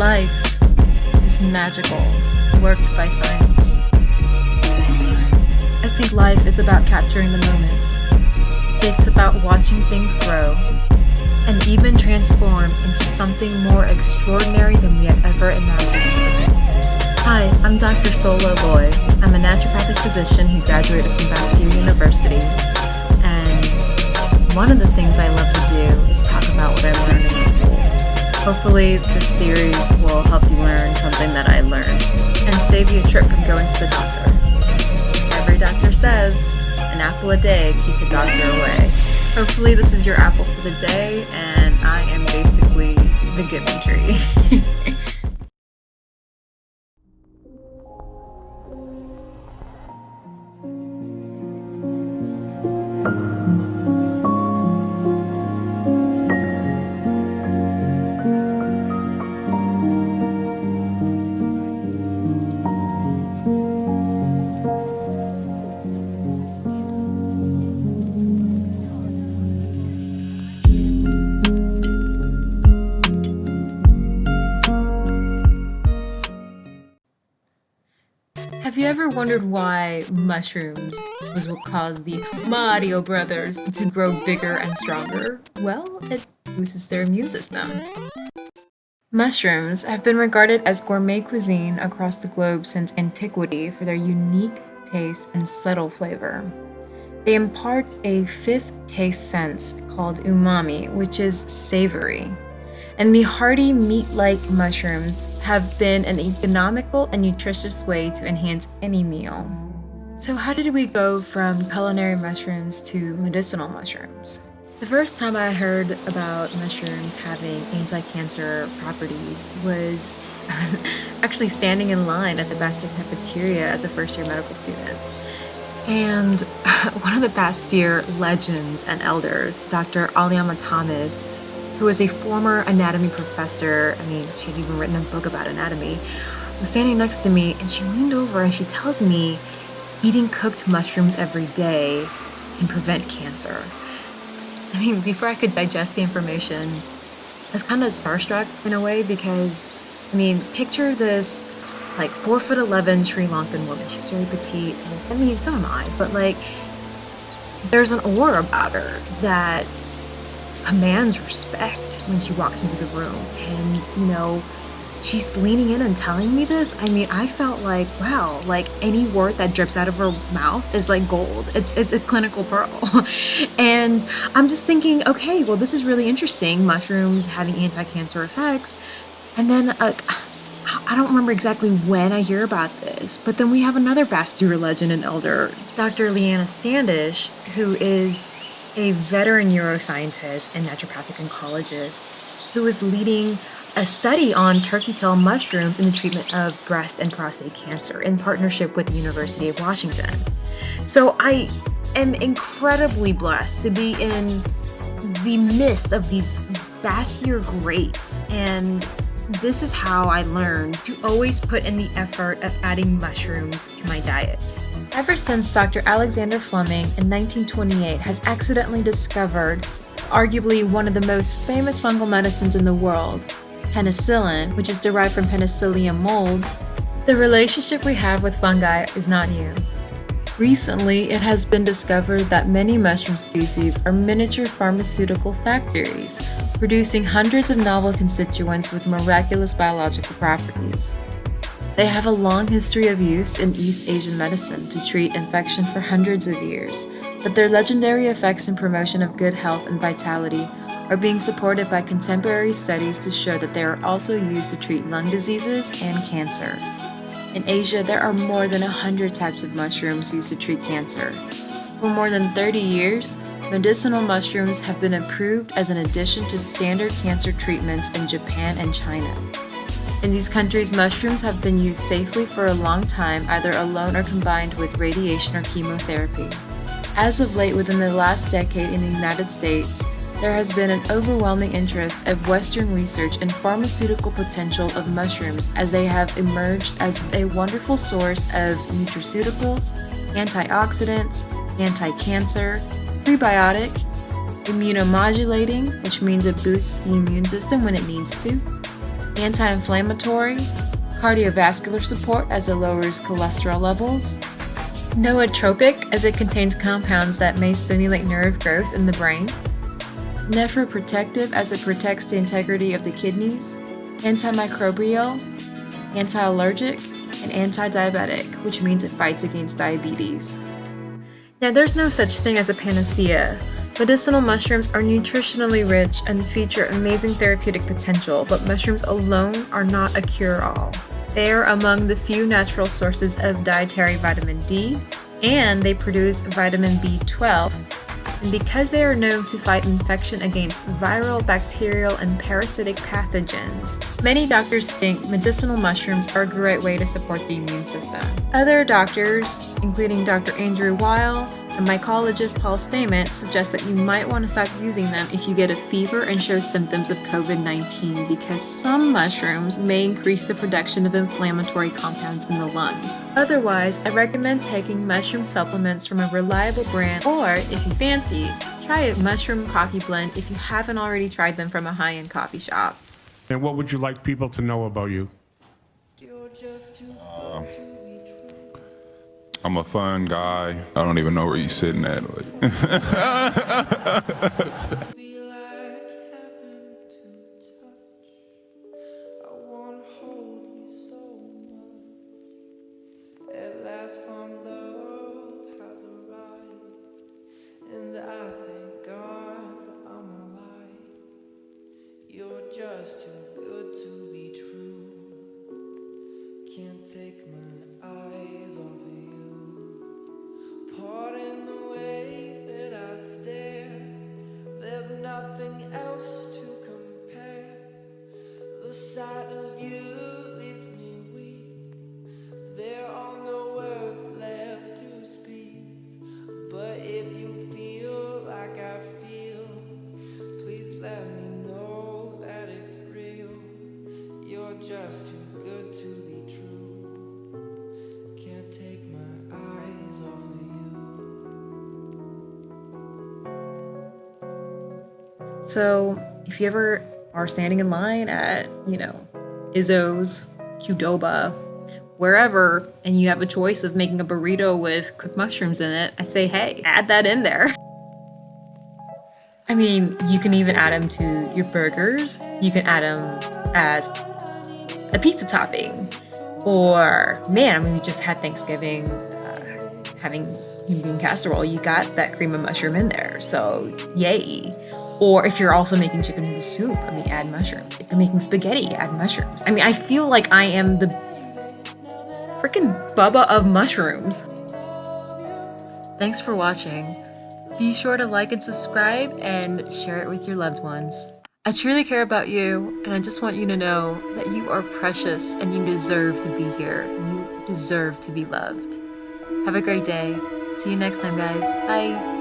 Life is magical, worked by science. I think life is about capturing the moment. It's about watching things grow and even transform into something more extraordinary than we had ever imagined. Hi, I'm Dr. Solo Loy. I'm a naturopathic physician who graduated from Bastyr University, and one of the things I love to do is talk about what I learned in school. Hopefully, this series will help you learn something that I learned and save you a trip from going to the doctor. Every doctor says, an apple a day keeps a doctor away. Hopefully, this is your apple for the day, and I am basically the giving tree. Have you ever wondered why mushrooms was what caused the Mario brothers to grow bigger and stronger? Well, it boosts their immune system. Mushrooms have been regarded as gourmet cuisine across the globe since antiquity for their unique taste and subtle flavor. They impart a fifth taste sense called umami, which is savory. And the hearty meat-like mushrooms have been an economical and nutritious way to enhance any meal. So how did we go from culinary mushrooms to medicinal mushrooms? The first time I heard about mushrooms having anti-cancer properties was I was actually standing in line at the Bastyr cafeteria as a first-year medical student. And one of the Bastyr legends and elders, Dr. Aliama Thomas, who was a former anatomy professor, she had even written a book about anatomy, was standing next to me, and she leaned over and she tells me eating cooked mushrooms every day can prevent cancer. Before I could digest the information, I was kind of starstruck in a way because, picture this 4'11" Sri Lankan woman. She's very petite, and so am I, but there's an aura about her that commands respect when she walks into the room, and she's leaning in and telling me this. I felt like, wow, any word that drips out of her mouth is like gold. It's a clinical pearl. And I'm just thinking, okay, well, this is really interesting, mushrooms having anti-cancer effects. And then I don't remember exactly when I hear about this, but then we have another Bastyr legend and elder, Dr. Leanna Standish, who is a veteran neuroscientist and naturopathic oncologist who is leading a study on turkey tail mushrooms in the treatment of breast and prostate cancer in partnership with the University of Washington. So I am incredibly blessed to be in the midst of these Bastyr greats, and this is how I learned to always put in the effort of adding mushrooms to my diet. Ever since Dr. Alexander Fleming in 1928 has accidentally discovered arguably one of the most famous fungal medicines in the world, penicillin, which is derived from Penicillium mold, the relationship we have with fungi is not new. Recently, it has been discovered that many mushroom species are miniature pharmaceutical factories, producing hundreds of novel constituents with miraculous biological properties. They have a long history of use in East Asian medicine to treat infection for hundreds of years, but their legendary effects in promotion of good health and vitality are being supported by contemporary studies to show that they are also used to treat lung diseases and cancer. In Asia, there are more than 100 types of mushrooms used to treat cancer. For more than 30 years, medicinal mushrooms have been approved as an addition to standard cancer treatments in Japan and China. In these countries, mushrooms have been used safely for a long time, either alone or combined with radiation or chemotherapy. As of late, within the last decade in the United States, there has been an overwhelming interest of Western research in pharmaceutical potential of mushrooms as they have emerged as a wonderful source of nutraceuticals, antioxidants, anti-cancer, prebiotic, immunomodulating, which means it boosts the immune system when it needs to, anti-inflammatory, cardiovascular support as it lowers cholesterol levels, nootropic as it contains compounds that may stimulate nerve growth in the brain, nephroprotective as it protects the integrity of the kidneys, antimicrobial, anti-allergic, and anti-diabetic, which means it fights against diabetes. Now, there's no such thing as a panacea. Medicinal mushrooms are nutritionally rich and feature amazing therapeutic potential, but mushrooms alone are not a cure-all. They are among the few natural sources of dietary vitamin D, and they produce vitamin B12. And because they are known to fight infection against viral, bacterial, and parasitic pathogens, many doctors think medicinal mushrooms are a great way to support the immune system. Other doctors, including Dr. Andrew Weil and mycologist Paul Stamets, suggest that you might want to stop using them if you get a fever and show symptoms of COVID-19 because some mushrooms may increase the production of inflammatory compounds in the lungs. Otherwise, I recommend taking mushroom supplements from a reliable brand, or if you fancy, try a mushroom coffee blend if you haven't already tried them from a high-end coffee shop. And what would you like people to know about you? I'm a fun guy. I don't even know where he's sitting at. You're just too good to be true. Can't take my eyes off of you. Pardon the way that I stare. There's nothing else to compare. The sight of you leaves me weak. There are no words left to speak. But if you feel like I feel, please let me know that it's real. You're just too good to be true. Can't take my eyes off of you. So, if you ever are standing in line at, Izzo's, Qdoba, wherever, and you have a choice of making a burrito with cooked mushrooms in it, I say, hey, add that in there. I mean, you can even add them to your burgers. You can add them as a pizza topping. Or, man, we just had Thanksgiving having bean casserole. You got that cream of mushroom in there, so yay. Or if you're also making chicken noodle soup, add mushrooms. If you're making spaghetti, add mushrooms. I feel like I am the freaking Bubba of mushrooms. Thanks for watching. Be sure to like and subscribe and share it with your loved ones. I truly care about you, and I just want you to know that you are precious and you deserve to be here. You deserve to be loved. Have a great day. See you next time, guys. Bye.